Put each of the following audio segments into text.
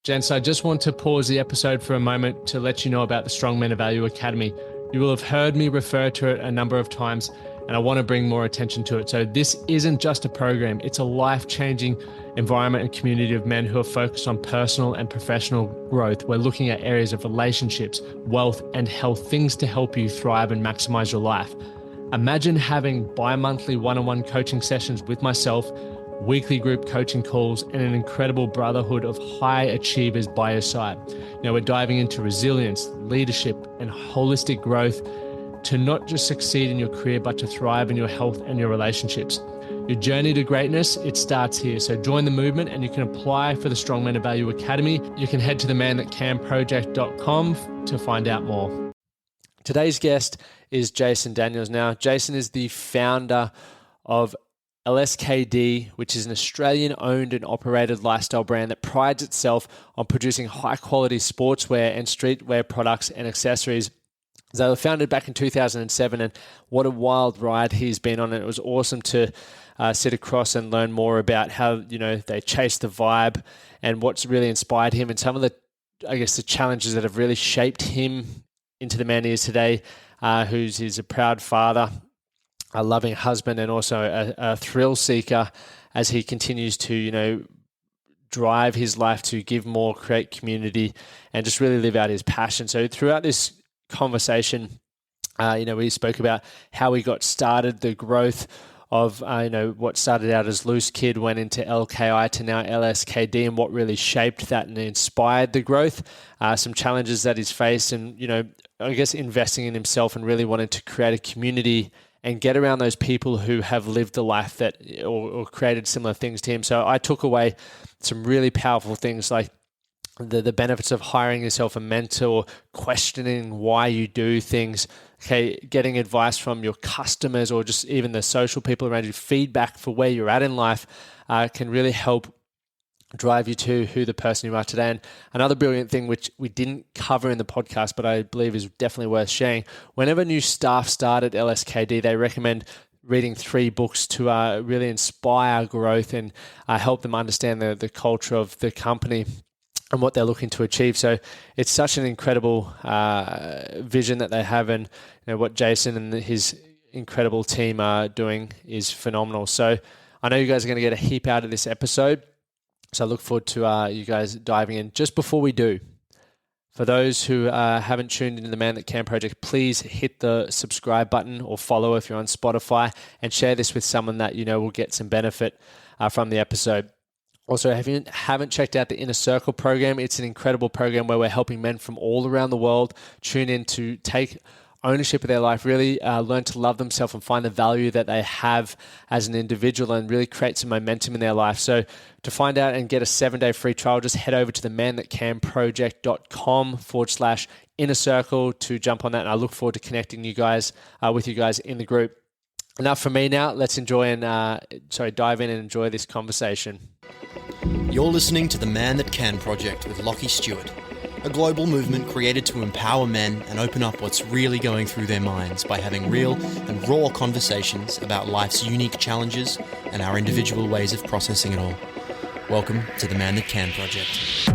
Gents, I just want to pause the episode for a moment to let you know about the Strong Men of Value Academy. You will have heard me refer to it a number of times, and I want to bring more attention to it. So this isn't just a program, it's a life-changing environment and community of men who are focused on personal and professional growth. We're looking at areas of relationships, wealth, and health, things to help you thrive and maximize your life. Imagine having bi-monthly one-on-one coaching sessions with myself, weekly group coaching calls, and an incredible brotherhood of high achievers by your side. Now we're diving into resilience, leadership, and holistic growth to not just succeed in your career, but to thrive in your health and your relationships. Your journey to greatness, it starts here. So join the movement and you can apply for the Strong Men of Value Academy. You can head to themanthatcanproject.com to find out more. Today's guest is Jason Daniels. Now, Jason is the founder of LSKD, which is an Australian-owned and operated lifestyle brand that prides itself on producing high-quality sportswear and streetwear products and accessories. They were founded back in 2007, and what a wild ride he's been on. It was awesome to sit across and learn more about how, they chase the vibe and what's really inspired him, and some of the challenges that have really shaped him into the man he is today, he's a proud father, a loving husband, and also a thrill seeker as he continues to, drive his life to give more, create community, and just really live out his passion. So throughout this conversation, we spoke about how we got started, the growth of, what started out as Loose Kid went into LKI to now LSKD, and what really shaped that and inspired the growth, some challenges that he's faced, and, investing in himself and really wanting to create a community and get around those people who have lived the life that or created similar things to him. So I took away some really powerful things like the benefits of hiring yourself a mentor, questioning why you do things, getting advice from your customers or just even the social people around you, feedback for where you're at in life can really help drive you to who the person you are today. And another brilliant thing, which we didn't cover in the podcast, but I believe is definitely worth sharing, whenever new staff start at LSKD, they recommend reading 3 books to really inspire growth and help them understand the culture of the company and what they're looking to achieve. So it's such an incredible vision that they have, and what Jason and his incredible team are doing is phenomenal. So I know you guys are going to get a heap out of this episode. So I look forward to you guys diving in. Just before we do, for those who haven't tuned into the Man That Can Project, please hit the subscribe button or follow if you're on Spotify, and share this with someone that will get some benefit from the episode. Also, if you haven't checked out the Inner Circle program, it's an incredible program where we're helping men from all around the world tune in to take ownership of their life, really learn to love themselves and find the value that they have as an individual, and really create some momentum in their life. So to find out and get a 7-day free trial, just head over to themanthatcanproject.com/inner circle to jump on that. And I look forward to connecting you guys with you guys in the group. Enough for me now. Let's dive in and enjoy this conversation. You're listening to the Man That Can Project with Lachie Stuart, a global movement created to empower men and open up what's really going through their minds by having real and raw conversations about life's unique challenges and our individual ways of processing it all. Welcome to the Man That Can Project.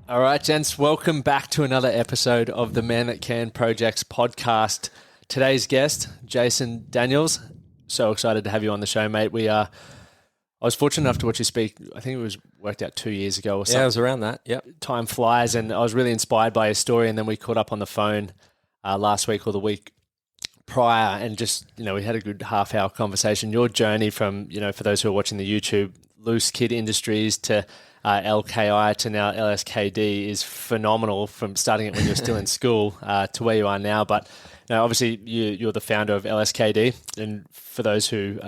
All right, gents, welcome back to another episode of the Man That Can Project's podcast. Today's guest, Jason Daniels. So excited to have you on the show, mate. I was fortunate enough to watch you speak. I think it was worked out 2 years ago or something. Yeah, it was around that. Yep. Time flies, and I was really inspired by his story. And then we caught up on the phone last week or the week prior, and just we had a good half-hour conversation. Your journey from for those who are watching the YouTube, Loose Kid Industries to LKI to now LSKD is phenomenal, from starting it when you're still in school to where you are now. But obviously you're the founder of LSKD, and for those who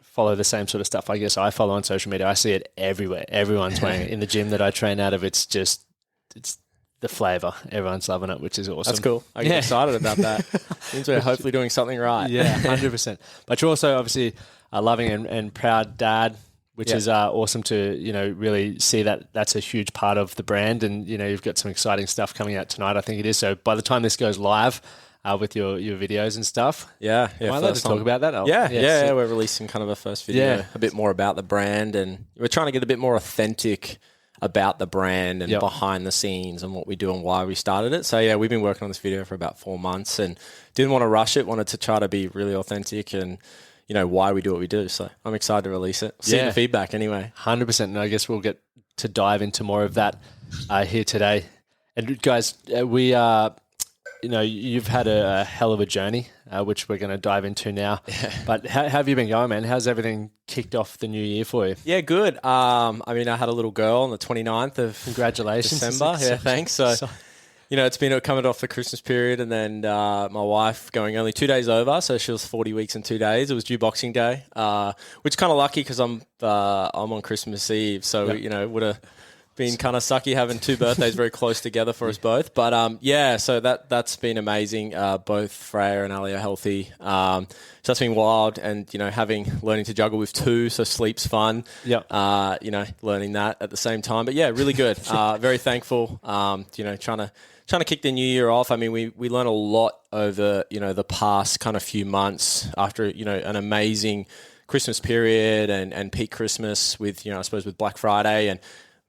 follow the same sort of stuff I guess I follow on social media, I see it everywhere. Everyone's wearing it. In the gym that I train out of, it's the flavor. Everyone's loving it, which is awesome. That's cool. I get excited about that. Means we're hopefully doing something right. Yeah, 100%. But you're also obviously a loving and proud dad, which is awesome to, really see that that's a huge part of the brand. And, you've got some exciting stuff coming out tonight, I think it is. So by the time this goes live with your videos and stuff. Yeah. Am I allowed to talk about that? Yeah. We're releasing kind of a first video, a bit more about the brand, and we're trying to get a bit more authentic about the brand and behind the scenes and what we do and why we started it. So yeah, we've been working on this video for about 4 months and didn't want to rush it, wanted to try to be really authentic and why we do what we do. So I'm excited to release it. See the feedback anyway. 100%. And I guess we'll get to dive into more of that here today. And guys, we are, you've had a hell of a journey, which we're going to dive into now. But how have you been going, man? How's everything kicked off the new year for you? Yeah, good. I had a little girl on the 29th of Congratulations. December. Yeah, thanks. So, it's been coming off the Christmas period, and then my wife going only 2 days over, so she was 40 weeks and 2 days. It was due Boxing Day, which is kind of lucky because I'm on Christmas Eve, so would have been kind of sucky having 2 birthdays very close together for us both. But so that's been amazing. Both Freya and Ali are healthy. So that's been wild, and learning to juggle with 2, so sleep's fun. Learning that at the same time. But yeah, really good. Very thankful. Trying to kick the new year off. I mean, we learned a lot over the past kind of few months after an amazing Christmas period and peak Christmas with I suppose with Black Friday, and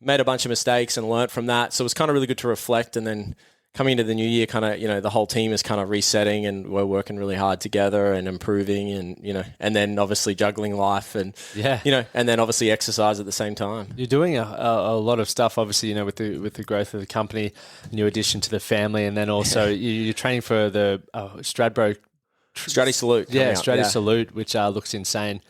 made a bunch of mistakes and learnt from that. So it was kind of really good to reflect, and then coming into the new year, kind of, the whole team is kind of resetting and we're working really hard together and improving and, and then obviously juggling life and, and then obviously exercise at the same time. You're doing a lot of stuff, obviously, with the growth of the company, new addition to the family, and then also you're training for the Stradbro Stratty Salute. Yeah, Stratty Salute, which looks insane.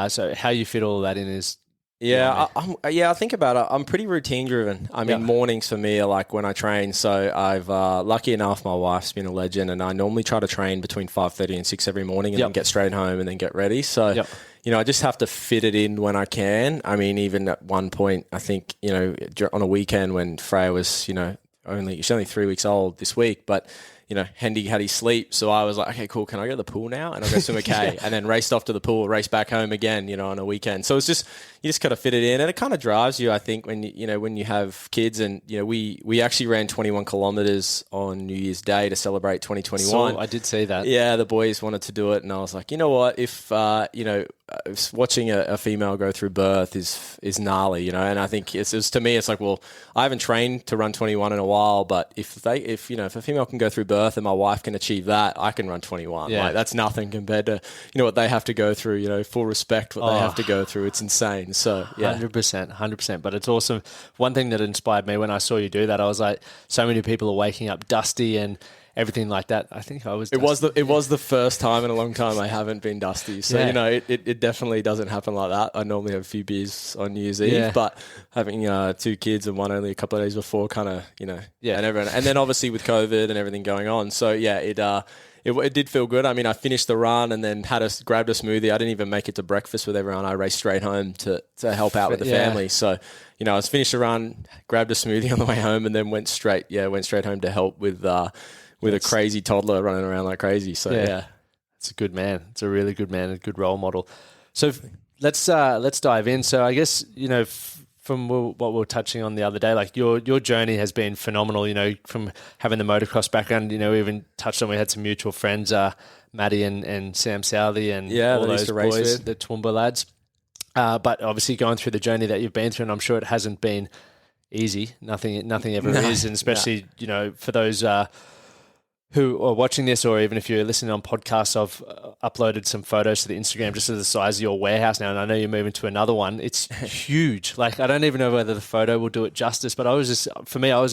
So how you fit all that in is... I think about it. I'm pretty routine driven. I mean, mornings for me are like when I train. So I've lucky enough, my wife's been a legend, and I normally try to train between 5:30 and 6 every morning, and then get straight home and then get ready. So I just have to fit it in when I can. I mean, even at one point, I think on a weekend when Freya was she's only 3 weeks old this week, but. Hendy had his sleep. So I was like, okay, cool. Can I go to the pool now? And I'll go swim a K. And then raced off to the pool, raced back home again, on a weekend. So it's just, you just got to fit it in. And it kind of drives you, I think, when you have kids. And, we actually ran 21 kilometers on New Year's Day to celebrate 2021. So I did see that. Yeah, the boys wanted to do it. And I was like, you know what? If, watching a female go through birth is gnarly, and I think it's to me, it's like, well, I haven't trained to run 21 in a while, but if a female can go through birth and my wife can achieve that, I can run 21. Like, that's nothing compared to, what they have to go through, full respect what they have to go through. It's insane. So yeah. 100%. But it's awesome. One thing that inspired me when I saw you do that, I was like, so many people are waking up dusty and everything like that. I think I was dusty. It was the first time in a long time I haven't been dusty. So, it definitely doesn't happen like that. I normally have a few beers on New Year's Eve, but having 2 kids and one only a couple of days before kind of, and everyone. And then obviously with COVID and everything going on. So, it did feel good. I mean, I finished the run and then grabbed a smoothie. I didn't even make it to breakfast with everyone. I raced straight home to help out with the family. So, I was finished the run, grabbed a smoothie on the way home, and then went straight home to help with a crazy toddler running around like crazy. So it's a good man. It's a really good man, a good role model. So let's dive in. So I guess, from what we were touching on the other day, like your journey has been phenomenal, from having the motocross background, we even touched on, we had some mutual friends, Maddie and Sam Southey and all those boys, the Toowoomba lads. But obviously going through the journey that you've been through, and I'm sure it hasn't been easy. Nothing ever is. And especially, for those, who are watching this, or even if you're listening on podcasts, I've uploaded some photos to the Instagram just of the size of your warehouse now, and I know you're moving to another one. It's huge. Like, I don't even know whether the photo will do it justice, but I was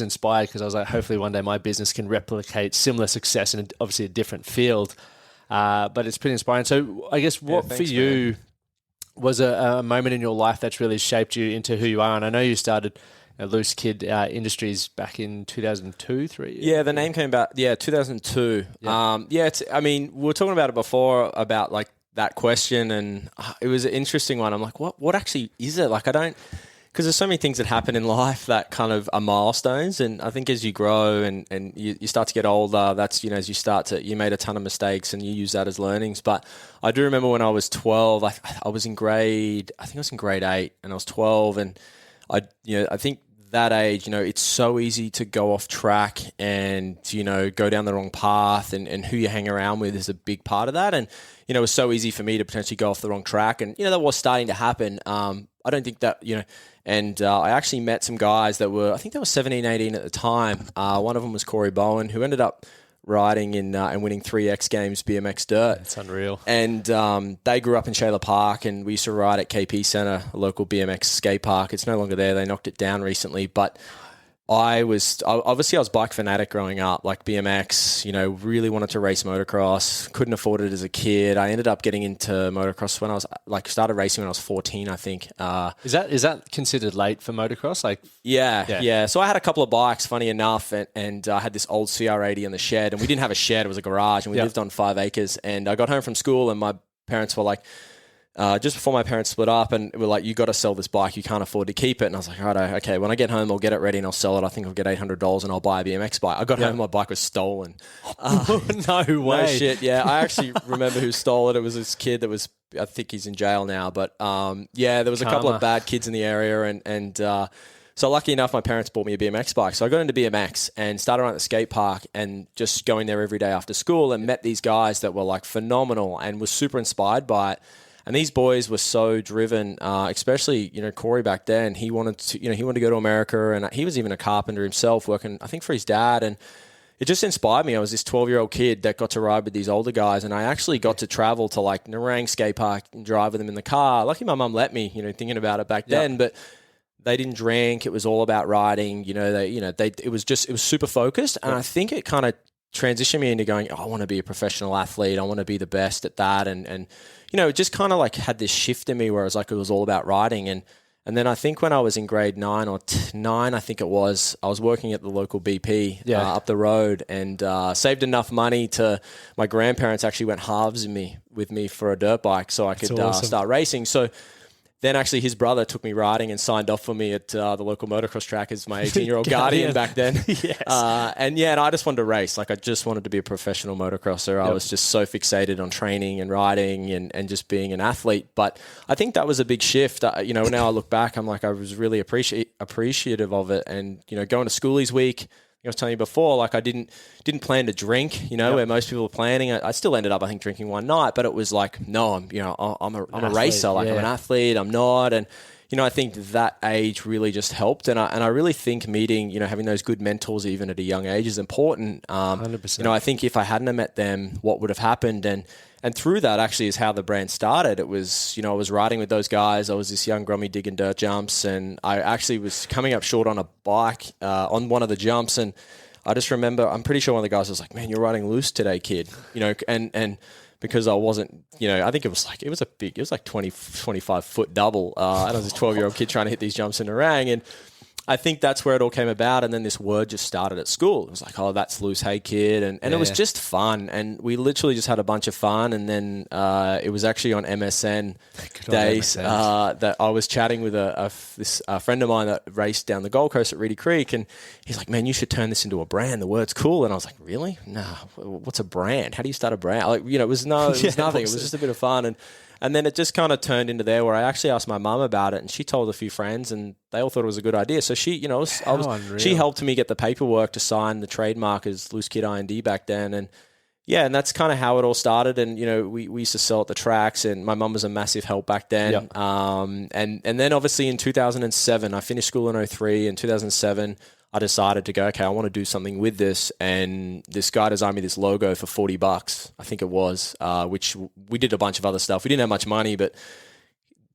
inspired because I was like, hopefully one day my business can replicate similar success in obviously a different field. But it's pretty inspiring. So I guess for you, man, was a moment in your life that's really shaped you into who you are? And I know you started Loose Kid Industries back in 2002, 3? Yeah, the name came about, 2002. Yeah. We were talking about it before, about like that question, and it was an interesting one. I'm like, what actually is it? Like, because there's so many things that happen in life that kind of are milestones. And I think as you grow and you start to get older, that's, as you made a ton of mistakes and you use that as learnings. But I do remember when I was 12, I was in grade 8 and I was 12, and I think that age, it's so easy to go off track and, go down the wrong path, and who you hang around with is a big part of that. And, it was so easy for me to potentially go off the wrong track, and, that was starting to happen. I don't think that, and I actually met some guys that were, I think they were 17, 18 at the time. One of them was Corey Bowen, who ended up riding in and winning 3 X Games BMX Dirt. That's unreal. And they grew up in Shayla Park, and we used to ride at KP Centre, a local BMX skate park. It's no longer there. They knocked it down recently. But I was bike fanatic growing up, like BMX, really wanted to race motocross, couldn't afford it as a kid. I ended up getting into motocross when I was started racing when I was 14, I think. Is that considered late for motocross? Yeah. So I had a couple of bikes, funny enough, and I had this old CR80 in the shed, and we didn't have a shed, it was a garage, and we lived on 5 acres. And I got home from school, and my parents were like, just before my parents split up, and were like, you got to sell this bike, you can't afford to keep it. And I was like, all right, okay, when I get home, I'll get it ready and I'll sell it. I think I'll get $800 and I'll buy a BMX bike. I got home, my bike was stolen. No way. No shit, yeah. I actually remember who stole it. It was this kid that was, I think he's in jail now, but there was a couple of bad kids in the area, and so lucky enough, my parents bought me a BMX bike. So I got into BMX and started around the skate park and just going there every day after school, and met these guys that were like phenomenal and was super inspired by it. And these boys were so driven, especially, Corey back then. He wanted to go to America, and he was even a carpenter himself, working, I think, for his dad. And it just inspired me. I was this 12-year-old kid that got to ride with these older guys, and I actually got to travel to like Narang skate park and drive with them in the car. Lucky my mum let me, thinking about it back then, but they didn't drink. It was all about riding. It was super focused, and I think it kind of transitioned me into going, I want to be a professional athlete. I want to be the best at that. And it just kind of like had this shift in me where it was all about riding. And then I think when I was in grade 9 or 9, I think it was, I was working at the local BP up the road, and saved enough money to, my grandparents actually went halves with me for a dirt bike so I could start racing. So then actually his brother took me riding and signed off for me at the local motocross track as my 18-year-old guardian back then. Yes. And I just wanted to race. Like I just wanted to be a professional motocrosser. I was just so fixated on training and riding and just being an athlete. But I think that was a big shift. Now I look back, I'm like, I was really appreciative of it. And, going to schoolies week, I was telling you before, like I didn't plan to drink, where most people are planning. I still ended up, I think, drinking one night, but it was like, no, I'm a racer. Like I'm an athlete. I'm not. And, I think that age really just helped. And I really think meeting, having those good mentors even at a young age is important. 100%. I think if I hadn't have met them, what would have happened? And through that actually is how the brand started. It was, I was riding with those guys. I was this young grummy digging dirt jumps, and I actually was coming up short on a bike on one of the jumps. And I just remember, I'm pretty sure one of the guys was like, man, you're riding loose today, kid. And because I wasn't, I think it was like 20, 25 foot double. And I was this 12-year-old kid trying to hit these jumps in a rang. And I think that's where it all came about. And then this word just started at school. It was like, oh, that's loose, hey kid. And it was just fun. And we literally just had a bunch of fun. And then it was actually on MSN days that I was chatting with a friend of mine that raced down the Gold Coast at Reedy Creek. And he's like, man, you should turn this into a brand. The word's cool. And I was like, really? Nah, what's a brand? How do you start a brand? Like, it was nothing. It was just a bit of fun. And then it just kind of turned into there where I actually asked my mum about it, and she told a few friends, and they all thought it was a good idea. So she, she helped me get the paperwork to sign the trademark as Loose Kid IND back then. And and that's kind of how it all started. And, we used to sell at the tracks, and my mum was a massive help back then. Yep. And then obviously in 2007, I finished school in 2003. In 2007, I decided to go, okay, I want to do something with this. And this guy designed me this logo for $40, I think it was, which we did a bunch of other stuff. We didn't have much money, but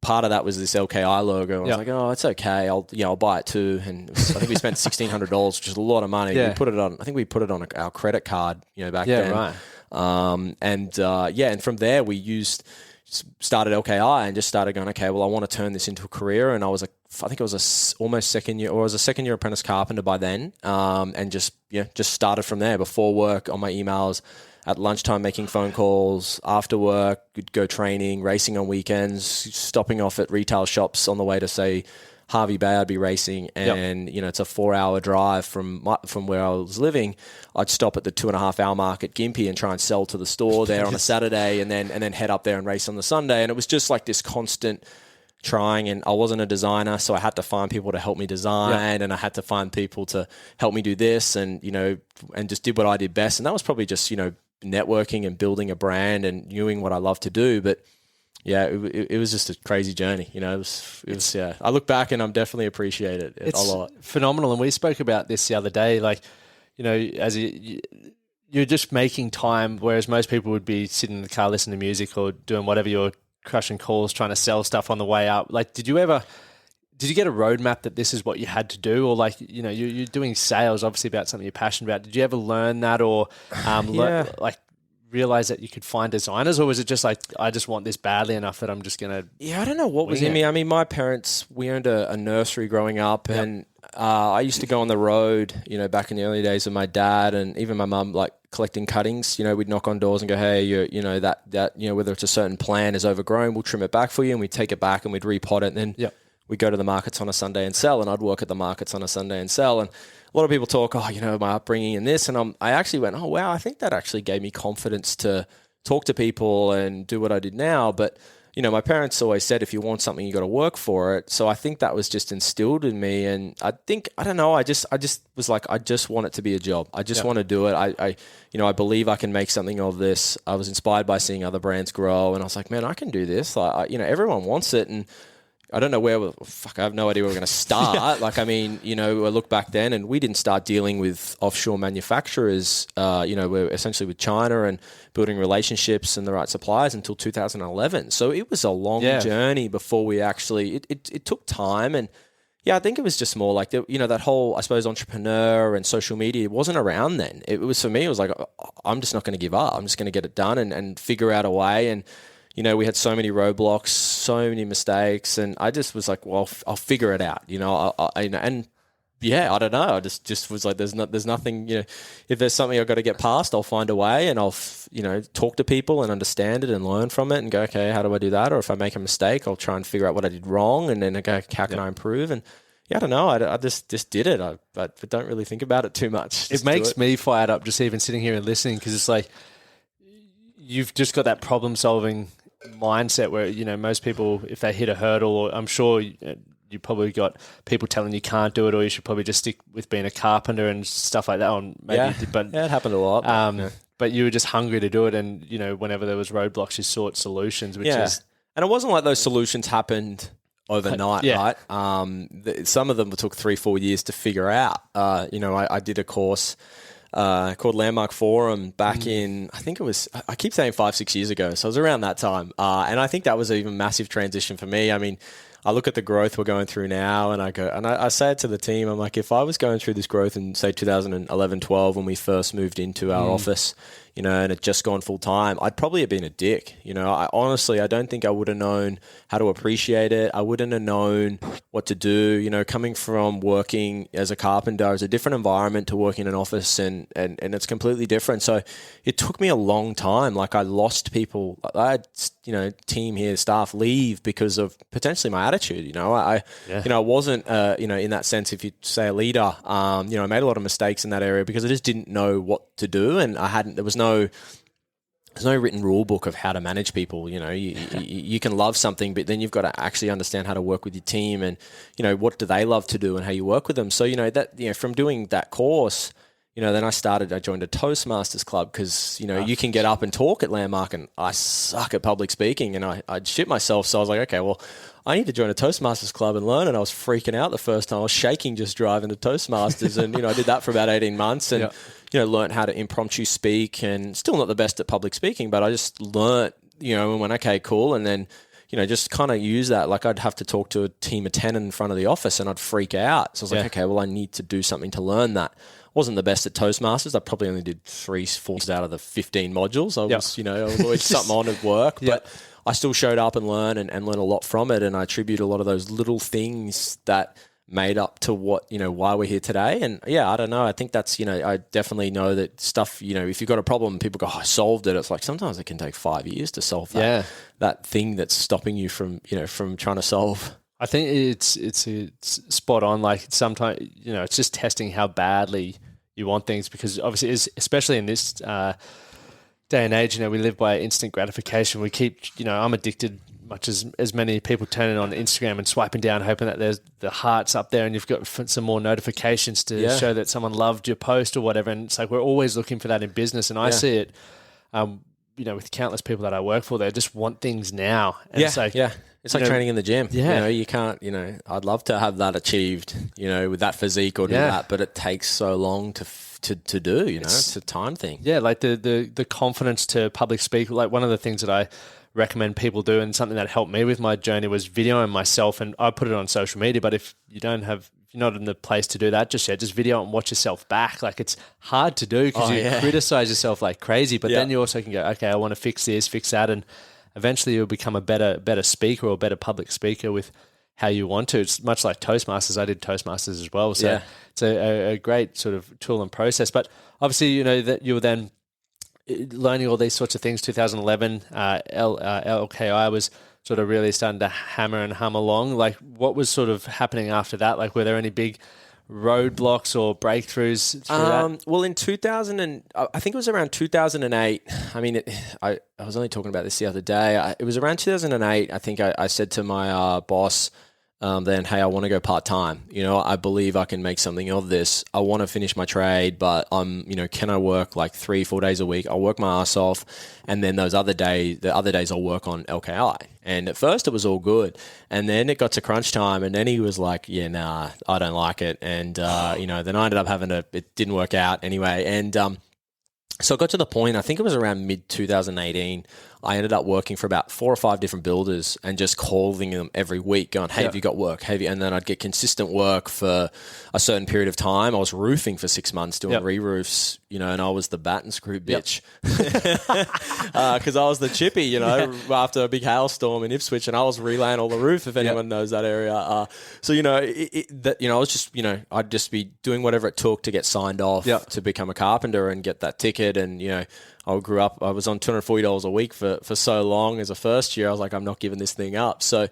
part of that was this LKI logo. I was like, oh, it's okay. I'll buy it too. And I think we spent $1,600, which is a lot of money. Yeah. We put it on our credit card, back then. Right. And from there we started LKI and just started going, okay, well, I want to turn this into a career. And I think it was almost second year, or I was a second year apprentice carpenter by then. And just started from there. Before work, on my emails, at lunchtime making phone calls, after work, go training, racing on weekends, stopping off at retail shops on the way to say Harvey Bay I'd be racing, and it's a 4-hour drive from where I was living. I'd stop at the 2.5-hour mark at Gympie and try and sell to the store there on a Saturday, and then head up there and race on the Sunday. And it was just like this constant trying, and I wasn't a designer, so I had to find people to help me design, and I had to find people to help me do this, and and just did what I did best. And that was probably just networking and building a brand and doing what I love to do. But yeah, it was just a crazy journey. It was I look back and I'm definitely appreciate it a lot. Phenomenal. And we spoke about this the other day, like, as you're just making time, whereas most people would be sitting in the car listening to music or doing whatever, you're crushing calls, trying to sell stuff on the way up. Like, did you get a roadmap that this is what you had to do? Or like, you're doing sales, obviously about something you're passionate about. Did you ever learn that or realize that you could find designers, or was it just like, I just want this badly enough that I'm just going to... Yeah, I don't know what was in me. I mean, my parents, we owned a nursery growing up, and I used to go on the road, back in the early days with my dad and even my mum, like collecting cuttings. We'd knock on doors and go, hey, that whether it's a certain plant is overgrown, we'll trim it back for you, and we'd take it back and we'd repot it, and then we'd go to the markets on a Sunday and sell, and I'd work at the markets on a Sunday and sell. And a lot of people talk, my upbringing in this, and I actually went, oh wow, I think that actually gave me confidence to talk to people and do what I did now. But my parents always said, if you want something, you got to work for it. So I think that was just instilled in me. And I just was like, I just want it to be a job. I just want to do it. I believe I can make something of this. I was inspired by seeing other brands grow, and I was like, man, I can do this. Like, everyone wants it. And I don't know I have no idea where we're going to start. Like, I mean, I look back then, and we didn't start dealing with offshore manufacturers, we're essentially with China and building relationships and the right suppliers until 2011. So it was a long journey before we actually, it took time. And yeah, I think it was just more like, that whole, I suppose, entrepreneur and social media wasn't around then. It was, for me, it was like, I'm just not going to give up. I'm just going to get it done and figure out a way. And we had so many roadblocks, so many mistakes, and I just was like, well, I'll figure it out, I don't know. I just was like, there's nothing, if there's something I've got to get past, I'll find a way, and I'll, talk to people and understand it and learn from it and go, okay, how do I do that? Or if I make a mistake, I'll try and figure out what I did wrong, and then I go, how can I improve? And I don't know. I just did it. But don't really think about it too much. It makes me fired up just even sitting here and listening, because it's like, you've just got that problem solving mindset where, most people, if they hit a hurdle, or I'm sure you probably got people telling you can't do it, or you should probably just stick with being a carpenter and stuff like that. Or maybe, but it happened a lot. But you were just hungry to do it, and whenever there was roadblocks, you sought solutions, which is. And it wasn't like those solutions happened overnight, right? Some of them took 3-4 years to figure out. I did a course called Landmark Forum back in, I think it was, I keep saying 5-6 years ago. So it was around that time. And I think that was an even massive transition for me. I mean, I look at the growth we're going through now, and I say it to the team, I'm like, if I was going through this growth in, say, 2011, 12, when we first moved into our office, and had just gone full time, I'd probably have been a dick. I don't think I would have known how to appreciate it. I wouldn't have known what to do. Coming from working as a carpenter, is a different environment to working in an office, and it's completely different. So it took me a long time. Like, I lost people. I had, team here, staff leave because of potentially my attitude. I wasn't, in that sense, if you say a leader, I made a lot of mistakes in that area because I just didn't know what to do, and there's no written rule book of how to manage people. You can love something, but then you've got to actually understand how to work with your team, and what do they love to do and how you work with them. So from doing that course, then I joined a Toastmasters club, because you can get up and talk at Landmark, and I suck at public speaking, and I'd shit myself. So I was like, okay, well, I need to join a Toastmasters club and learn. And I was freaking out the first time. I was shaking just driving to Toastmasters, and I did that for about 18 months, and learned how to impromptu speak, and still not the best at public speaking, but I just learned, and went, okay, cool, and then just kind of use that. Like, I'd have to talk to a team of 10 in front of the office, and I'd freak out. So I was like, okay, well, I need to do something to learn that. Wasn't the best at Toastmasters. I probably only did 3/4 out of the 15 modules. I was always something on at work, but I still showed up and learned and learned a lot from it. And I attribute a lot of those little things that made up to what, why we're here today. And I don't know. I think that's, I definitely know that stuff, if you've got a problem, people go, oh, I solved it. It's like, sometimes it can take 5 years to solve that thing that's stopping you from, from trying to solve I think it's spot on. Like sometimes, it's just testing how badly you want things, because obviously, especially in this day and age, we live by instant gratification. We keep, I'm addicted, much as many people turning on Instagram and swiping down, hoping that there's the hearts up there and you've got some more notifications to show that someone loved your post or whatever. And it's like we're always looking for that in business, and I see it. With countless people that I work for, they just want things now. And it's like training in the gym. Yeah. You can't, I'd love to have that achieved, with that physique or do that, but it takes so long to do, it's a time thing. Yeah. Like the confidence to public speak. Like one of the things that I recommend people do, and something that helped me with my journey, was videoing myself, and I put it on social media. But if you're not in the place to do that just yet, just video and watch yourself back. Like it's hard to do because you criticize yourself like crazy, but then you also can go, okay, I want to fix this, fix that. And eventually you'll become a better speaker or a better public speaker with how you want to. It's much like Toastmasters. I did Toastmasters as well. So it's a great sort of tool and process. But obviously, that you were then learning all these sorts of things. 2011, LKI was sort of really starting to hammer and hum along. Like what was sort of happening after that? Like were there any big roadblocks or breakthroughs through that? Well, in 2000 I think it was around 2008. I mean, I was only talking about this the other day. It was around 2008. I think I said to my boss then, hey, I want to go part-time. I believe I can make something of this. I want to finish my trade, but can I work like 3-4 days a week? I'll work my ass off. And then the other days I'll work on LKI. And at first it was all good. And then it got to crunch time, and then he was like, yeah, nah, I don't like it. And, then I ended up it didn't work out anyway. And, so it got to the point, I think it was around mid-2018, I ended up working for about 4 or 5 different builders and just calling them every week going, hey, have you got work? And then I'd get consistent work for a certain period of time. I was roofing for 6 months doing re-roofs, and I was the bat and screw bitch because I was the chippy, after a big hailstorm in Ipswich, and I was relaying all the roof, if anyone knows that area. So, I was just, I'd just be doing whatever it took to get signed off to become a carpenter and get that ticket. And, I grew up, I was on $240 a week for so long as a first year. I was like, I'm not giving this thing up. So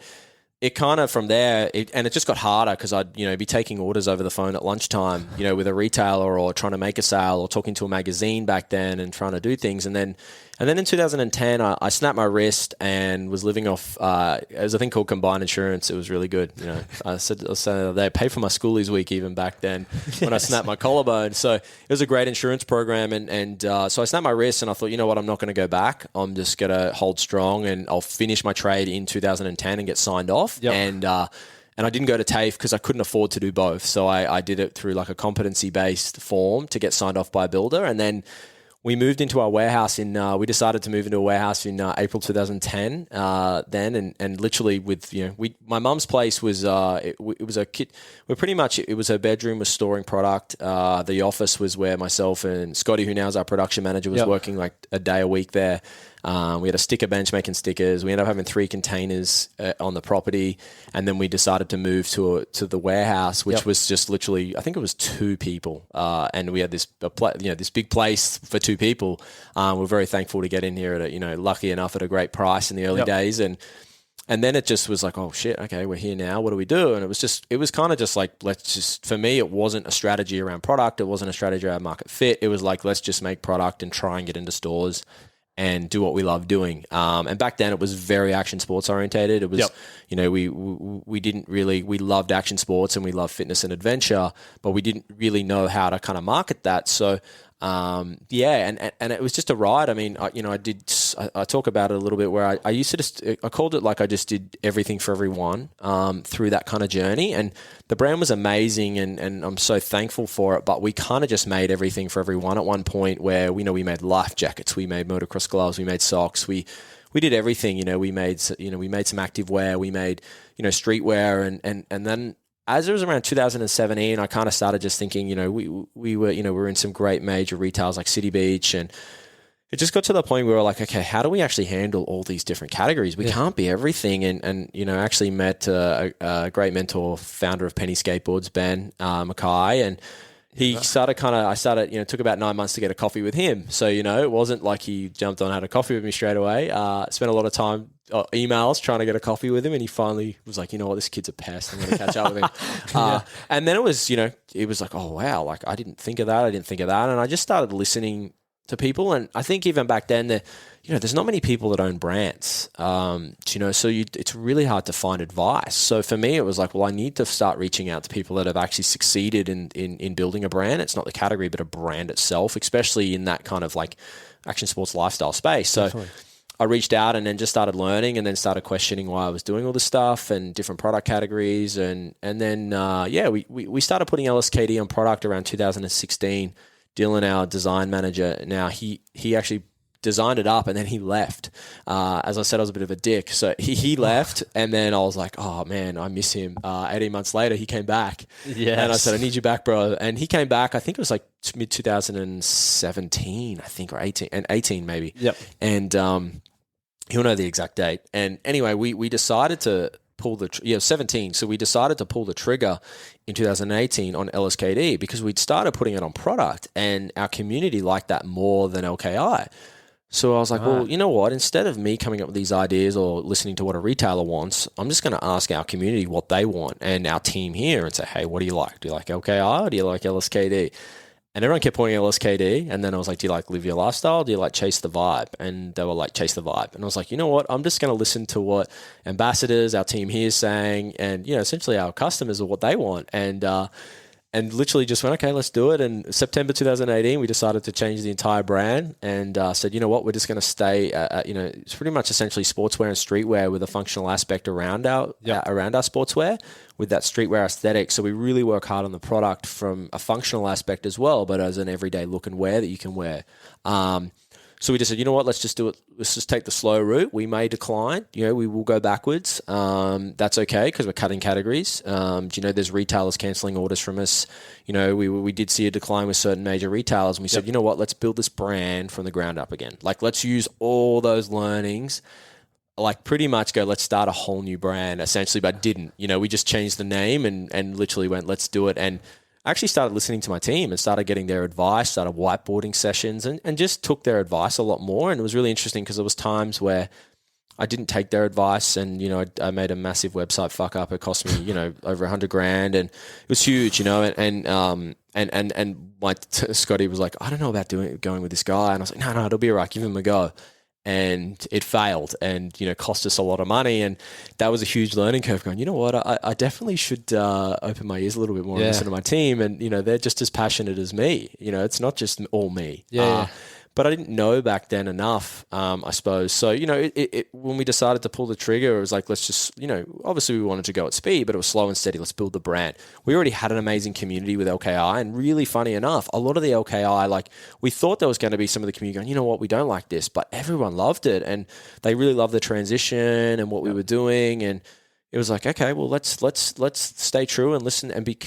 it kind of from there, and it just got harder because I'd, be taking orders over the phone at lunchtime, with a retailer or trying to make a sale or talking to a magazine back then and trying to do things. And then in 2010, I snapped my wrist and was living off, it was a thing called combined insurance. It was really good. I said they paid for my schoolies week even back then when I snapped my collarbone. So it was a great insurance program. And so I snapped my wrist and I thought, you know what, I'm not going to go back. I'm just going to hold strong and I'll finish my trade in 2010 and get signed off. Yep. And I didn't go to TAFE because I couldn't afford to do both. So I did it through like a competency-based form to get signed off by a builder. And then we moved into our warehouse we decided to move into a warehouse in April 2010 then. And literally with, my mum's place was, it was a kit. It was her bedroom was storing product. The office was where myself and Scotty, who now is our production manager, was working like a day a week there. We had a sticker bench making stickers. We ended up having 3 containers on the property, and then we decided to move to the warehouse, which was just literally, I think it was 2 people, and we had this big place for 2 people. We're very thankful to get in here at lucky enough at a great price in the early days, and then it just was like, oh shit, okay, we're here now. What do we do? And it was kind of just like, for me, it wasn't a strategy around product. It wasn't a strategy around market fit. It was like, let's just make product and try and get into stores and do what we love doing. And back then it was very action sports orientated. It was, we loved action sports and we loved fitness and adventure, but we didn't really know how to kind of market that. So, and it was just a ride. I mean, I talk about it a little bit where I used to I called it like I just did everything for everyone, through that kind of journey. And the brand was amazing and I'm so thankful for it, but we kind of just made everything for everyone at one point where we made life jackets, we made motocross gloves, we made socks, we did everything, we made some active wear, we made, streetwear and then as it was around 2017, I kind of started just thinking, we were in some great major retailers like City Beach, and it just got to the point where we were like, okay, how do we actually handle all these different categories? We can't be everything. And actually met a great mentor, founder of Penny Skateboards, Ben Mackay, and he started took about 9 months to get a coffee with him. So, it wasn't like he jumped on and had a coffee with me straight away. Spent a lot of time, emails trying to get a coffee with him. And he finally was like, you know what, this kid's a pest. I'm going to catch up with him. And then it was, it was like, oh, wow, like I didn't think of that. And I just started listening to people. And I think even back then, there's not many people that own brands, so it's really hard to find advice. So for me, it was like, well, I need to start reaching out to people that have actually succeeded in building a brand. It's not the category, but a brand itself, especially in that kind of like action sports lifestyle space. So definitely. I reached out and then just started learning and then started questioning why I was doing all this stuff and different product categories. And then, we started putting LSKD on product around 2016. Dylan, our design manager, now he actually designed it up and then he left. As I said, I was a bit of a dick. So he left and then I was like, oh man, I miss him. 18 months later, he came back. Yes. And I said, I need you back, bro. And he came back, I think it was like mid 2017, I think, or 18 maybe. Yep. And he'll know the exact date. And anyway, we decided to pull 17. So we decided to pull the trigger in 2018 on LSKD because we'd started putting it on product and our community liked that more than LKI. So I was like, well, you know what? Instead of me coming up with these ideas or listening to what a retailer wants, I'm just going to ask our community what they want and our team here and say, hey, what do you like? Do you like LKI or do you like LSKD? And everyone kept pointing at LSKD. And then I was like, do you like live your lifestyle? Do you like chase the vibe? And they were like, chase the vibe. And I was like, you know what? I'm just going to listen to what ambassadors, our team here is saying, and, essentially our customers are what they want. And literally just went, okay, let's do it. And September 2018, we decided to change the entire brand and said, you know what, we're just going to stay, it's pretty much essentially sportswear and streetwear with a functional aspect around our sportswear with that streetwear aesthetic. So we really work hard on the product from a functional aspect as well, but as an everyday look and wear that you can wear. So we just said, you know what, let's just do it. Let's just take the slow route. We may decline. We will go backwards. That's okay because we're cutting categories. There's retailers cancelling orders from us. We did see a decline with certain major retailers. And we said, you know what, let's build this brand from the ground up again. Like, let's use all those learnings. Like pretty much go, let's start a whole new brand essentially, but didn't. We just changed the name and literally went, let's do it. And I actually started listening to my team and started getting their advice, started whiteboarding sessions and just took their advice a lot more. And it was really interesting because there was times where I didn't take their advice and, I made a massive website fuck up. It cost me, over $100,000 and it was huge, and my Scotty was like, I don't know about going with this guy. And I was like, no, it'll be all right. Give him a go. And it failed and, cost us a lot of money. And that was a huge learning curve going, you know what, I definitely should open my ears a little bit more and listen to my team. And, they're just as passionate as me. It's not just all me. But I didn't know back then enough, I suppose. So, when we decided to pull the trigger, it was like, let's just, obviously we wanted to go at speed, but it was slow and steady. Let's build the brand. We already had an amazing community with LKI. And really funny enough, a lot of the LKI, like we thought there was going to be some of the community going, you know what, we don't like this, but everyone loved it. And they really loved the transition and what we were doing. And it was like, okay, well, let's stay true and listen and be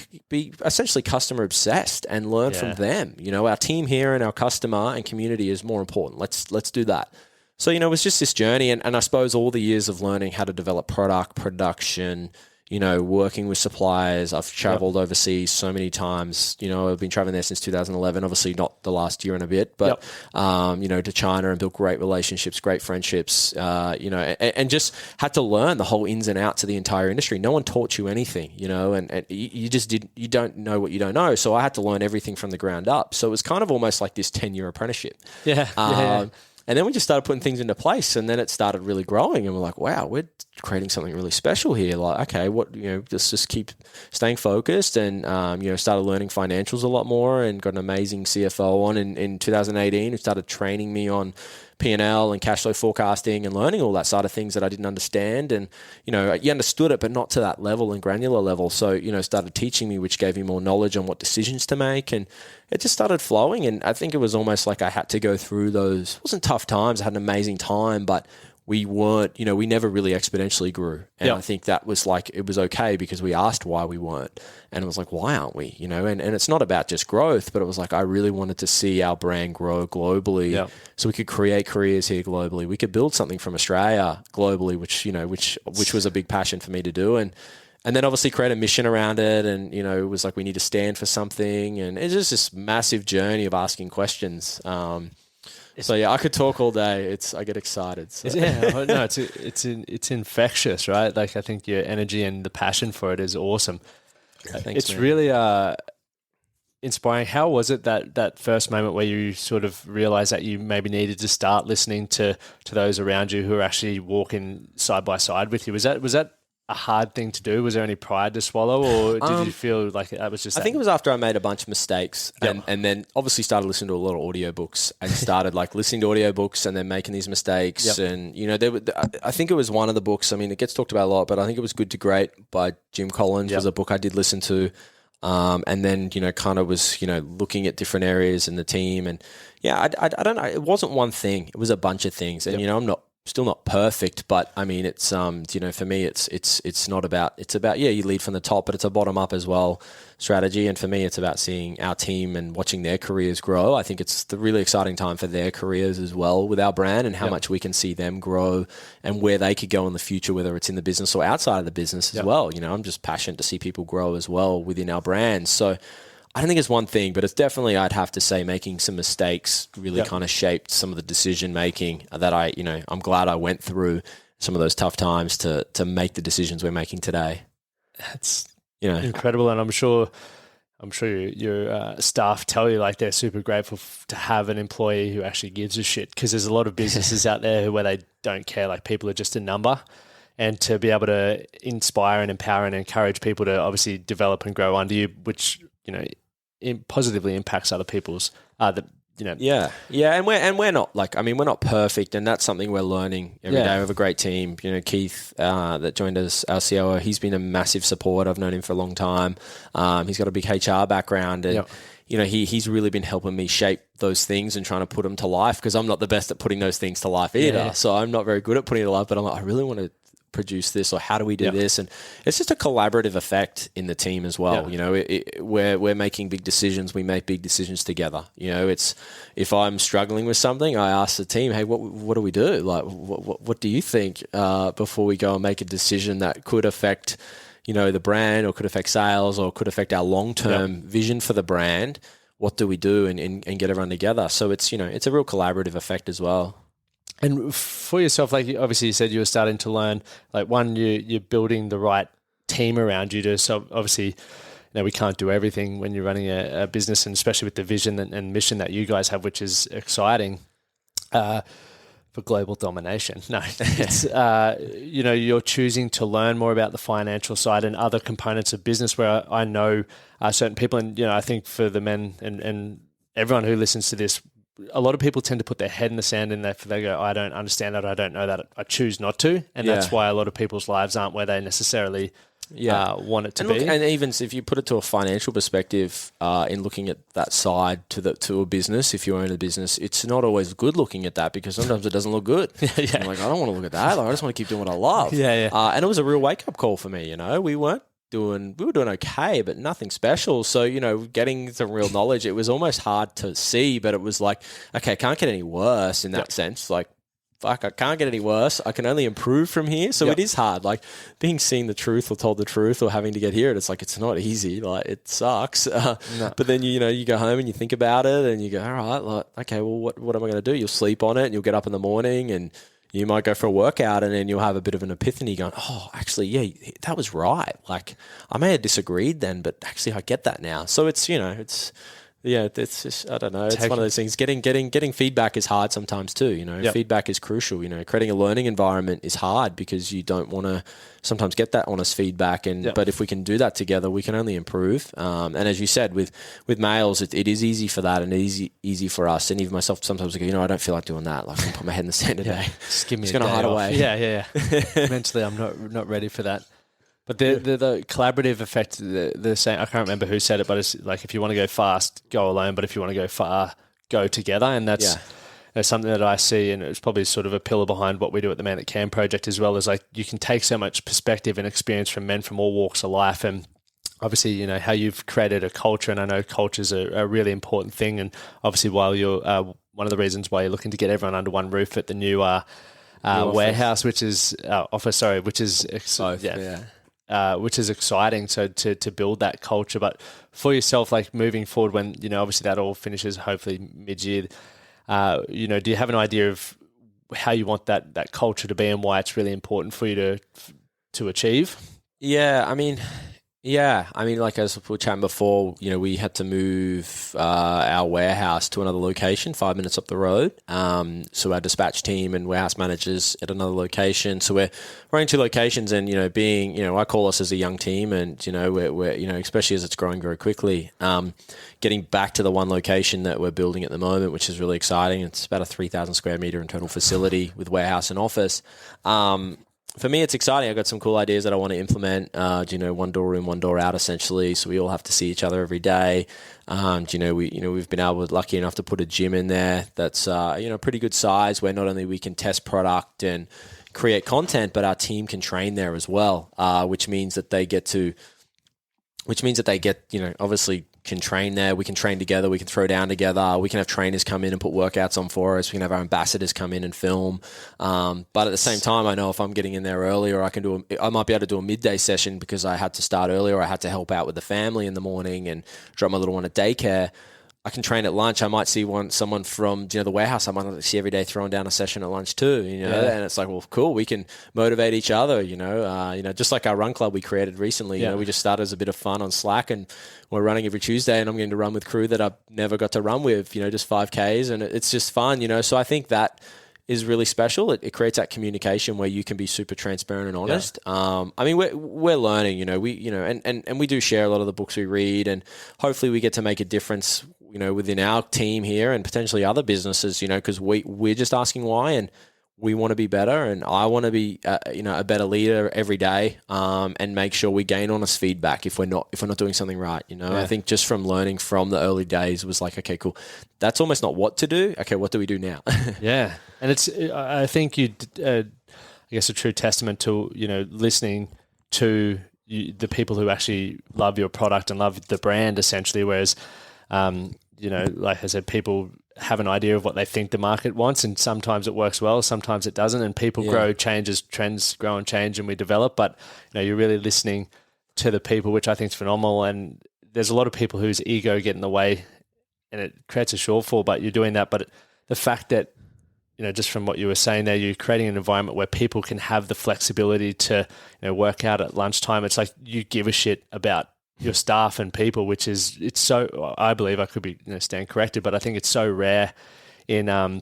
essentially customer obsessed and learn from them. Our team here and our customer and community is more important. Let's do that. So, it was just this journey. And I suppose all the years of learning how to develop product, production, working with suppliers. I've traveled overseas so many times. I've been traveling there since 2011, obviously not the last year and a bit, but, to China and built great relationships, great friendships, and just had to learn the whole ins and outs of the entire industry. No one taught you anything, and you just you don't know what you don't know. So I had to learn everything from the ground up. So it was kind of almost like this 10-year apprenticeship. And then we just started putting things into place and then it started really growing and we're like, wow, we're creating something really special here. Like, okay, let's just keep staying focused and, started learning financials a lot more and got an amazing CFO on in 2018 who started training me on P&L and cash flow forecasting and learning all that side of things that I didn't understand. And, you understood it, but not to that level and granular level. So, started teaching me, which gave me more knowledge on what decisions to make. And it just started flowing. And I think it was almost like I had to go through those, it wasn't tough times. I had an amazing time, but we weren't, we never really exponentially grew. And I think that was like, it was okay because we asked why we weren't. And it was like, why aren't we? And it's not about just growth, but it was like, I really wanted to see our brand grow globally so we could create careers here globally. We could build something from Australia globally, which was a big passion for me to do. And and then obviously create a mission around it. And, you know, it was like, we need to stand for something. And it's just this massive journey of asking questions. So yeah, I could talk all day. I get excited. So. Yeah, no, it's infectious, right? Like, I think your energy and the passion for it is awesome. Thanks, it's man. really inspiring. How was it that first moment where you sort of realized that you maybe needed to start listening to those around you who are actually walking side by side with you? Was that a hard thing to do? Was there any pride to swallow, or did you feel like that was just... I think it was after I made a bunch of mistakes and then obviously started listening to a lot of audiobooks and started like listening to audiobooks and then making these mistakes. And, you know, I think it was one of the books, I mean, it gets talked about a lot, but I think it was Good to Great by Jim Collins was a book I did listen to. And then, you know, kind of was, you know, looking at different areas in the team. And yeah, I don't know. It wasn't one thing. It was a bunch of things. And, you know, I'm still not perfect, but I mean, it's, you know, for me, it's not about, it's about, you lead from the top, but it's a bottom up as well strategy. And for me, it's about seeing our team and watching their careers grow. I think it's the really exciting time for their careers as well with our brand and how much we can see them grow and where they could go in the future, whether it's in the business or outside of the business as well. You know, I'm just passionate to see people grow as well within our brand. So I don't think it's one thing, but it's definitely, I'd have to say, making some mistakes really kind of shaped some of the decision making that I'm glad I went through some of those tough times to make the decisions we're making today. That's, you know, incredible. And I'm sure your staff tell you like they're super grateful to have an employee who actually gives a shit, because there's a lot of businesses out there where they don't care, like people are just a number. And to be able to inspire and empower and encourage people to obviously develop and grow under you, which, you know, positively impacts other people's, and we're not like, I mean, we're not perfect, and that's something we're learning every day. We have a great team. You know, Keith that joined us, our COO, he's been a massive support. I've known him for a long time. He's got a big HR background, and you know, he's really been helping me shape those things and trying to put them to life, because I'm not the best at putting those things to life either. So I'm not very good at putting it to life, but I'm like, I really want to produce this, or how do we do this? And it's just a collaborative effect in the team as well. You know, we're making big decisions. We make big decisions together. You know, it's, if I'm struggling with something, I ask the team, hey, what do we do? Like, what do you think before we go and make a decision that could affect, you know, the brand, or could affect sales, or could affect our long-term vision for the brand? What do we do and get everyone together? So it's, you know, it's a real collaborative effect as well. And for yourself, like obviously you said you were starting to learn, like one, you're building the right team around you to, so obviously, you know, we can't do everything when you're running a business, and especially with the vision and mission that you guys have, which is exciting for global domination. No, it's, you know, you're choosing to learn more about the financial side and other components of business where I know certain people, and, you know, I think for the men and everyone who listens to this, a lot of people tend to put their head in the sand and they go, I don't understand that, I don't know that, I choose not to. And that's why a lot of people's lives aren't where they necessarily want it to be. And even if you put it to a financial perspective, in looking at that side to a business, if you own a business, it's not always good looking at that, because sometimes it doesn't look good. I'm like, I don't want to look at that. Like, I just want to keep doing what I love. And it was a real wake up call for me. You know, we were doing okay, but nothing special. So, you know, getting some real knowledge, it was almost hard to see, but it was like, okay, I can't get any worse in that sense. Like, fuck, I can't get any worse. I can only improve from here. So it is hard. Like being seen the truth or told the truth or having to get here, it's like, it's not easy. Like it sucks. But then, you know, you go home and you think about it and you go, all right, like, okay, well, what am I going to do? You'll sleep on it and you'll get up in the morning and you might go for a workout and then you'll have a bit of an epiphany going, oh, actually, yeah, that was right. Like I may have disagreed then, but actually I get that now. So it's, you know, it's just, I don't know. It's one of those things. Getting feedback is hard sometimes too. You know, feedback is crucial. You know, creating a learning environment is hard because you don't want to sometimes get that honest feedback. But if we can do that together, we can only improve. And as you said, with males, it is easy for that and easy for us. And even myself, sometimes I go, you know, I don't feel like doing that. Like I'm gonna put my head in the sand today. Just give me it's going to hide away. Yeah. Mentally, I'm not ready for that. But the collaborative effect, the same, I can't remember who said it, but it's like if you want to go fast, go alone. But if you want to go far, go together. And that's something that I see, and it's probably sort of a pillar behind what we do at the Man That Can project as well, is like you can take so much perspective and experience from men from all walks of life. And obviously, you know, how you've created a culture, and I know culture's a really important thing. And obviously, while you're one of the reasons why you're looking to get everyone under one roof at the new warehouse, which is office, which is both, which is exciting. So to build that culture, but for yourself, like moving forward, when obviously that all finishes hopefully mid-year, do you have an idea of how you want that culture to be and why it's really important for you to achieve? Yeah, I mean, like as we were chatting before, we had to move our warehouse to another location 5 minutes up the road. So our dispatch team and warehouse managers at another location. So we're running 2 locations, and I call us as a young team, and we're especially as it's growing very quickly. Getting back to the one location that we're building at the moment, which is really exciting. It's about a 3,000 square meter in total facility with warehouse and office. For me, it's exciting. I've got some cool ideas that I want to implement. One door in, one door out, essentially. So we all have to see each other every day. We've been lucky enough to put a gym in there that's pretty good size, where not only we can test product and create content, but our team can train there as well. Which means that they get obviously can train there. We can train together. We can throw down together. We can have trainers come in and put workouts on for us. We can have our ambassadors come in and film. But at the same time, I know if I'm getting in there earlier, I might be able to do a midday session because I had to start earlier. I had to help out with the family in the morning and drop my little one at daycare. I can train at lunch. I might see someone from the warehouse. I might see every day throwing down a session at lunch too. And it's like, well, cool. We can motivate each other. Just like our run club we created recently. We just started as a bit of fun on Slack, and we're running every Tuesday. And I'm getting to run with crew that I've never got to run with. Just 5Ks, and it's just fun. So I think that is really special. It creates that communication where you can be super transparent and honest. We're learning. And we do share a lot of the books we read, and hopefully we get to make a difference within our team here and potentially other businesses, because we're just asking why, and we want to be better, and I want to be a better leader every day, and make sure we gain honest feedback if we're not doing something right. I think just from learning from the early days was like, okay, cool, that's almost not what to do. Okay, what do we do now? Yeah, and I think I guess a true testament to listening to the people who actually love your product and love the brand, essentially. Whereas like I said, people have an idea of what they think the market wants, and sometimes it works well, sometimes it doesn't, and people grow, changes, trends grow and change, and we develop. But you're really listening to the people, which I think is phenomenal. And there's a lot of people whose ego get in the way, and it creates a shortfall. But you're doing that. But the fact that just from what you were saying there, you're creating an environment where people can have the flexibility to work out at lunchtime. It's like you give a shit about your staff and people, which is, it's so, I believe, I could be stand corrected, but I think it's so rare in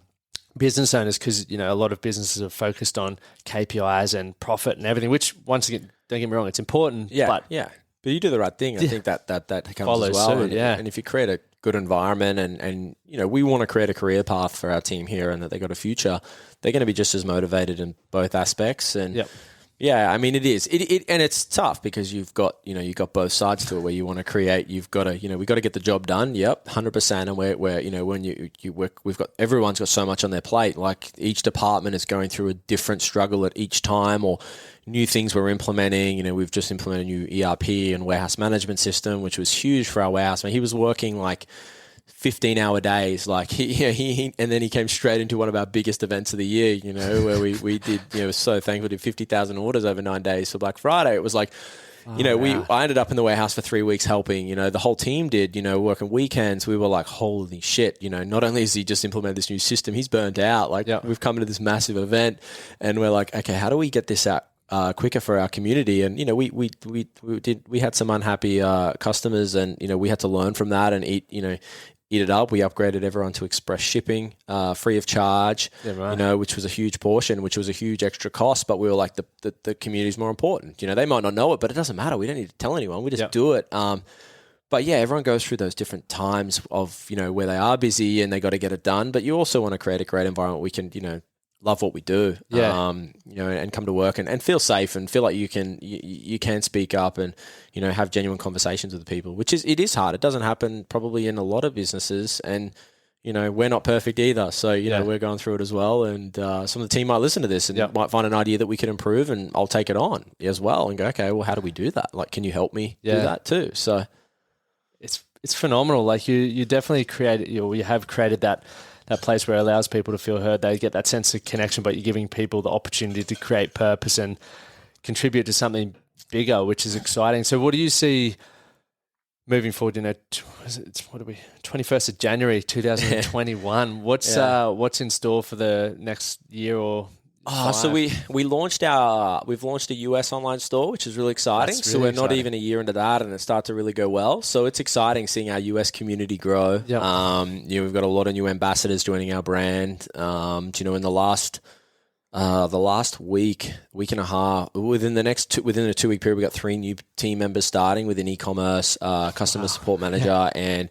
business owners, because a lot of businesses are focused on KPIs and profit and everything, which, once again, don't get me wrong, it's important. But you do the right thing. I think that comes follows as well. Suit, and if you create a good environment and we want to create a career path for our team here, and that they got a future, they're going to be just as motivated in both aspects. And yeah, I mean, it is. And it's tough because you've got both sides to it, where you want to create. You've got to, we've got to get the job done. Yep, 100%. And we're when you work, everyone's got so much on their plate. Like, each department is going through a different struggle at each time, or new things we're implementing. We've just implemented a new ERP and warehouse management system, which was huge for our warehouse. He was working like 15-hour days, like he and then he came straight into one of our biggest events of the year, where we did, so thankful, did 50,000 orders over 9 days for Black Friday. It was like, I ended up in the warehouse for 3 weeks helping, the whole team did, working weekends. We were like, holy shit, not only has he just implemented this new system, he's burnt out. Like, we've come into this massive event, and we're like, okay, how do we get this out quicker for our community? And we had some unhappy customers, and we had to learn from that and eat it up. We upgraded everyone to express shipping, free of charge, which was a huge portion, which was a huge extra cost. But we were like, the community is more important. They might not know it, but it doesn't matter. We don't need to tell anyone. We just do it. But yeah, everyone goes through those different times of, where they are busy and they got to get it done. But you also want to create a great environment where we can, love what we do, and come to work and feel safe and feel like you can speak up and, have genuine conversations with people, which it is hard. It doesn't happen probably in a lot of businesses, and, we're not perfect either. So, we're going through it as well. And some of the team might listen to this and might find an idea that we could improve, and I'll take it on as well and go, okay, well, how do we do that? Like, can you help me do that too? So it's phenomenal. Like, you definitely created, you have created that place where it allows people to feel heard. They get that sense of connection, but you're giving people the opportunity to create purpose and contribute to something bigger, which is exciting. So what do you see moving forward? You know, what are we? 21st of January 2021. What's in store for the next year or? So we've launched a US online store, which is really exciting. That's so really we're not even a year into that, and it started to really go well. So it's exciting seeing our US community grow. Yep. We've got a lot of new ambassadors joining our brand. In the last week and a half, within the 2 week period, we got 3 new team members starting within e-commerce, customer support manager, and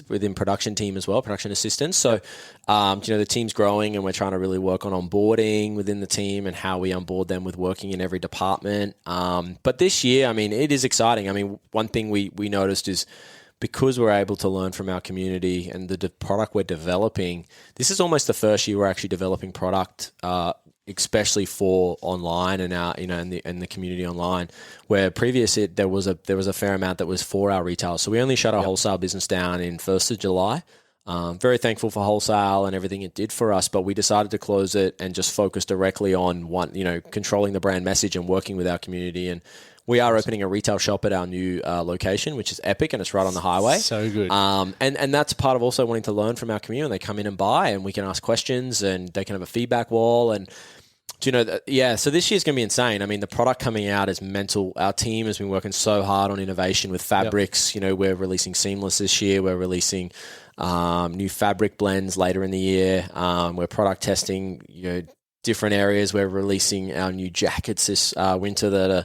within production team as well, production assistants. So, the team's growing, and we're trying to really work on onboarding within the team and how we onboard them with working in every department. But this year, it is exciting. One thing we noticed is, because we're able to learn from our community and the product we're developing, this is almost the first year we're actually developing product, especially for online and our, in the community online. Where previously there was a fair amount that was for our retail. So we only shut our wholesale business down in 1st of July. Very thankful for wholesale and everything it did for us, but we decided to close it and just focus directly on controlling the brand message and working with our community. And we are opening a retail shop at our new location, which is epic, and it's right on the highway. So good. And that's part of also wanting to learn from our community. They come in and buy, and we can ask questions, and they can have a feedback wall. And so this year's going to be insane. The product coming out is mental. Our team has been working so hard on innovation with fabrics. Yep. We're releasing seamless this year. We're releasing new fabric blends later in the year. We're product testing, different areas. We're releasing our new jackets this winter that are,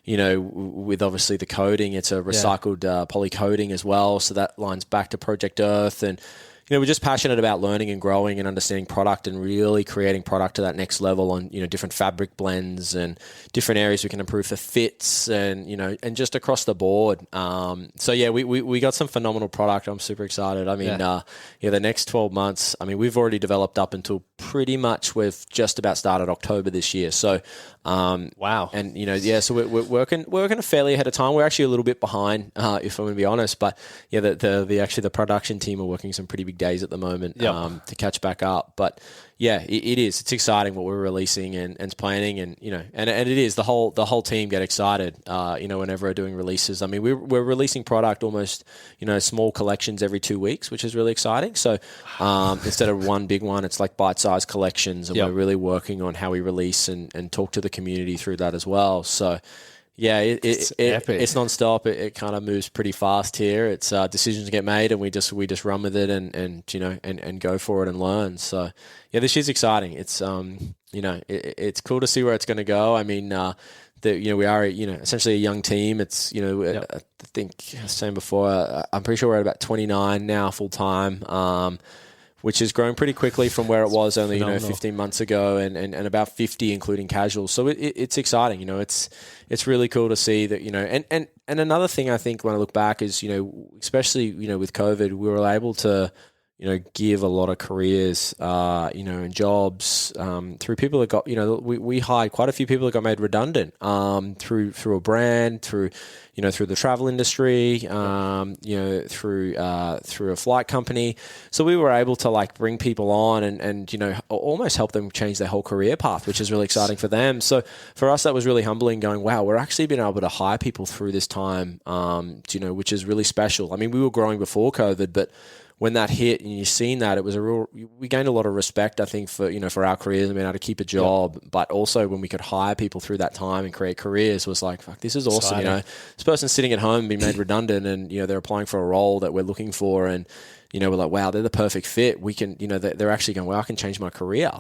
with obviously the coating, it's a recycled poly coating as well. So that lines back to Project Earth. And, we're just passionate about learning and growing and understanding product and really creating product to that next level on, different fabric blends and different areas we can improve for fits and, and just across the board. We got some phenomenal product. I'm super excited. The next 12 months, we've already developed up until pretty much we've just about started October this year. So, wow. And, so we're working a fairly ahead of time. We're actually a little bit behind, if I'm going to be honest, but the production team are working some pretty big days at the moment, to catch back up. But it is. It's exciting what we're releasing and planning, and it is the whole team get excited. Whenever we're doing releases. We're releasing product almost small collections every 2 weeks, which is really exciting. So instead of one big one, it's like bite-sized collections, and we're really working on how we release and talk to the community through that as well. So. Yeah, it's nonstop. It kind of moves pretty fast here. It's decisions get made, and we just run with it and go for it and learn. So this year's exciting. It's it's cool to see where it's going to go. We are essentially a young team. It's I think I was saying before, I'm pretty sure we're at about 29 now full time. Which has grown pretty quickly from where it was only 15 months ago, and about 50 including casuals. So it's exciting. It's really cool to see that, and another thing I think when I look back is, especially with COVID, we were able to give a lot of careers, and jobs through people that got, we hired quite a few people that got made redundant through a brand, through the travel industry, through a flight company. So we were able to bring people on and almost help them change their whole career path, which is really exciting for them. So for us, that was really humbling, going, wow, we're actually been able to hire people through this time, which is really special. We were growing before COVID, but when that hit and you've seen that, it was we gained a lot of respect, I think, for our careers and being able to keep a job, but also when we could hire people through that time and create careers was like, fuck, this is awesome. This person's sitting at home being made redundant, and, they're applying for a role that we're looking for, and, we're like, wow, they're the perfect fit. We can, they're actually going, well, I can change my career,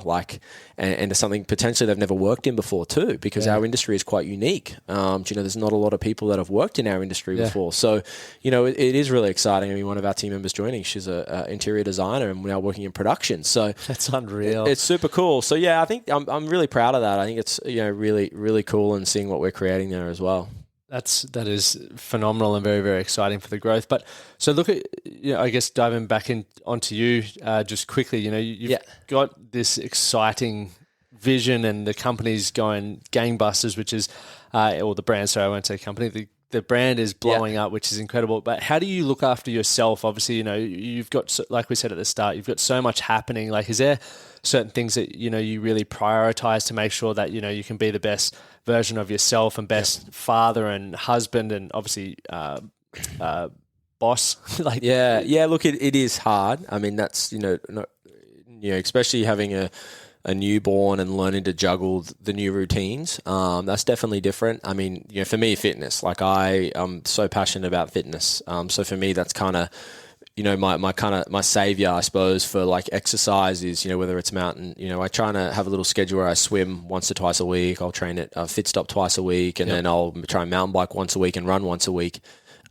and to something potentially they've never worked in before too, because our industry is quite unique. There's not a lot of people that have worked in our industry before. So, it is really exciting. One of our team members joining, she's a interior designer and we're now working in production. So that's unreal. It's super cool. So I think I'm really proud of that. I think it's, really, really cool, and seeing what we're creating there as well. That is phenomenal and very, very exciting for the growth. But so look at, I guess diving back onto you just quickly, you've got this exciting vision, and the company's going gangbusters, which is, or the brand, sorry, I won't say company, the brand is blowing up, which is incredible. But how do you look after yourself? Obviously, you've got, like we said at the start, you've got so much happening. Like, is there certain things that, you really prioritize to make sure that, you can be the best version of yourself and best father and husband and obviously boss? Like, look, it is hard. I mean, that's, especially having a newborn and learning to juggle the new routines. That's definitely different. I mean, for me, fitness, like I'm so passionate about fitness. So for me, that's kind of, my savior, I suppose, for like exercise is, whether it's mountain, I try to have a little schedule where I swim once or twice a week. I'll train at Fit Stop twice a week, and then I'll try and mountain bike once a week and run once a week.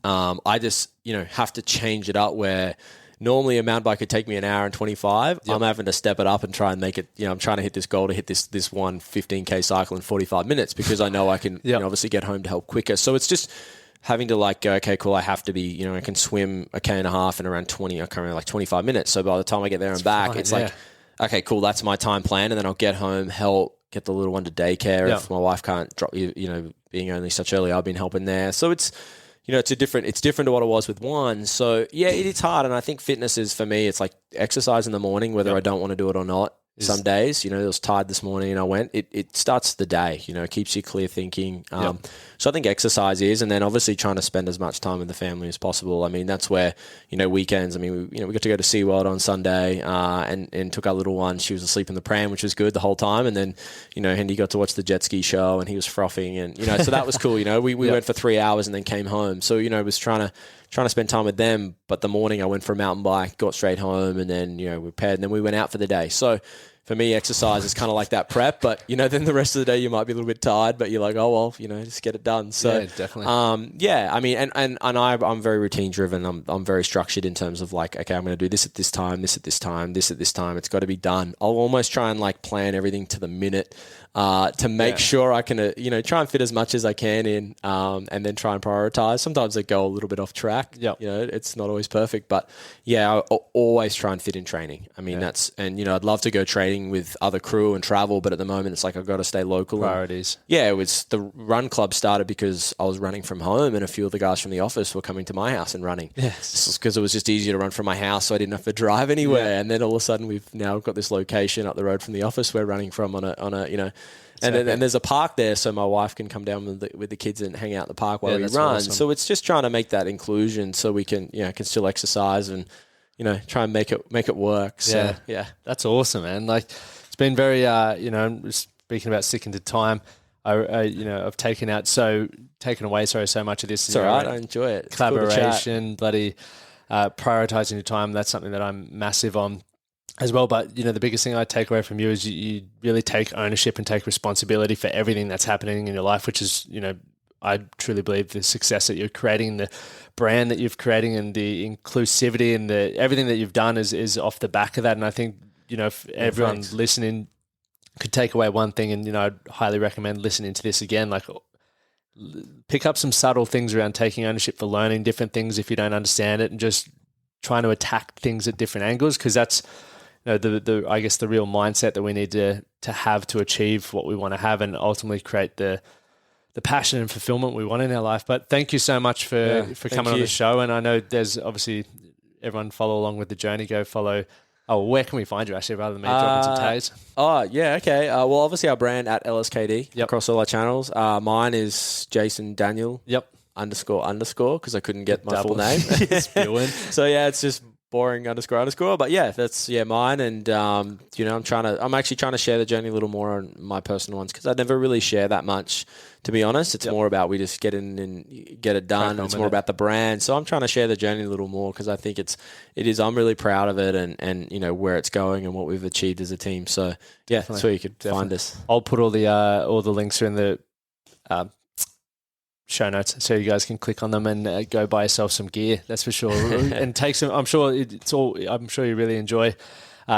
I just, have to change it up where normally a mountain bike could take me an hour and 25. I'm having to step it up and try and make it, I'm trying to hit this goal to hit this one 15K cycle in 45 minutes because I know I can obviously get home to help quicker. So it's just having to like go, okay, cool, I have to be, I can swim a K and a half in around 20, I can't remember, like 25 minutes. So by the time I get there and back, it's like, okay, cool, that's my time plan. And then I'll get home, help, get the little one to daycare. If my wife can't drop, being only such early, I've been helping there. So it's, it's different to what it was with one. So yeah, it's hard. And I think fitness is, for me, it's like exercise in the morning, whether I don't want to do it or not. Some days, it was tired this morning and I went, it starts the day, it keeps you clear thinking. So I think exercise is, and then obviously trying to spend as much time with the family as possible. I mean, that's where, weekends, I mean, we got to go to SeaWorld on Sunday, and took our little one. She was asleep in the pram, which was good the whole time. And then, Hendy got to watch the jet ski show and he was frothing and, so that was cool. We went for 3 hours and then came home. So, was trying to spend time with them. But the morning I went for a mountain bike, got straight home, and then, we paired, and then we went out for the day. So for me, exercise is kind of like that prep, but, then the rest of the day you might be a little bit tired, but you're like, oh, well, just get it done. So, yeah, definitely. I mean, and I'm very routine driven. I'm very structured in terms of like, okay, I'm going to do this at this time, this at this time, this at this time. It's got to be done. I'll almost try and like plan everything to the minute, to make sure I can, try and fit as much as I can in, and then try and prioritize. Sometimes I go a little bit off track. It's not always perfect, but I always try and fit in training. I mean, I'd love to go training with other crew and travel, but at the moment it's like I've got to stay local. Priorities. It was the run club started because I was running from home and a few of the guys from the office were coming to my house and running. Yes. Because it was just easier to run from my house, so I didn't have to drive anywhere. And then all of a sudden we've now got this location up the road from the office we're running from on a and there's a park there, so my wife can come down with the kids and hang out in the park while we run. Awesome. So it's just trying to make that inclusion so we can can still exercise and try and make it work. So that's awesome, man. Like, it's been very speaking about sticking to time. I've taken away so much of this. It's all right. I enjoy it. It's collaboration, bloody prioritizing your time. That's something that I'm massive on as well. But the biggest thing I take away from you is you really take ownership and take responsibility for everything that's happening in your life, which is I truly believe the success that you're creating, the brand that you're creating, and the inclusivity and the everything that you've done is off the back of that. And I think if everyone listening could take away one thing, and I'd highly recommend listening to this again, like pick up some subtle things around taking ownership for learning different things if you don't understand it, and just trying to attack things at different angles, because that's I guess the real mindset that we need to have to achieve what we want to have and ultimately create the passion and fulfillment we want in our life. But thank you so much for coming on the show. And I know there's obviously everyone follow along with the journey. Go follow. Oh, where can we find you actually, rather than me dropping some tags? Oh, yeah, okay. Well, obviously our brand at LSKD across all our channels. Mine is Jason Daniel. __ because I couldn't get my full name. So it's just boring __. But that's mine. And I'm actually trying to share the journey a little more on my personal ones, because I never really share that much, to be honest. It's more about we just get in and get it done. It's more about the brand. So I'm trying to share the journey a little more, because I think it is. I'm really proud of it and where it's going and what we've achieved as a team. So that's where you could find us. I'll put all the links in the show notes, so you guys can click on them and go buy yourself some gear. That's for sure. And take some. I'm sure you really enjoy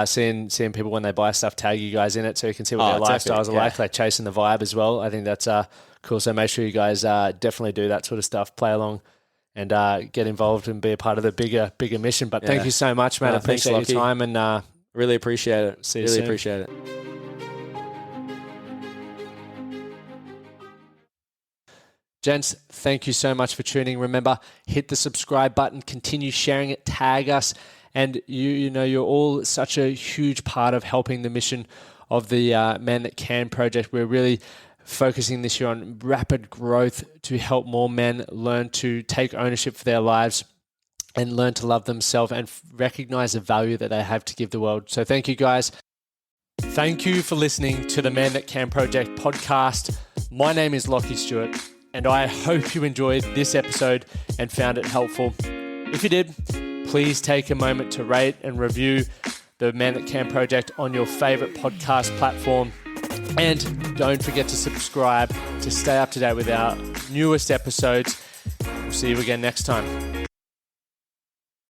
seeing people when they buy stuff tag you guys in it, so you can see what their lifestyles are like chasing the vibe as well. I think that's cool. So make sure you guys definitely do that sort of stuff. Play along and get involved and be a part of the bigger mission. But thank you so much, man. I appreciate your time and really appreciate it. See you soon. Appreciate it. Gents, thank you so much for tuning. Remember, hit the subscribe button, continue sharing it, tag us, and you're all such a huge part of helping the mission of the Man That Can project. We're really focusing this year on rapid growth to help more men learn to take ownership for their lives and learn to love themselves and recognize the value that they have to give the world. So thank you, guys. Thank you for listening to the Man That Can Project podcast. My name is Lachie Stuart, and I hope you enjoyed this episode and found it helpful. If you did, please take a moment to rate and review the Man That Can Project on your favorite podcast platform. And don't forget to subscribe to stay up to date with our newest episodes. We'll see you again next time.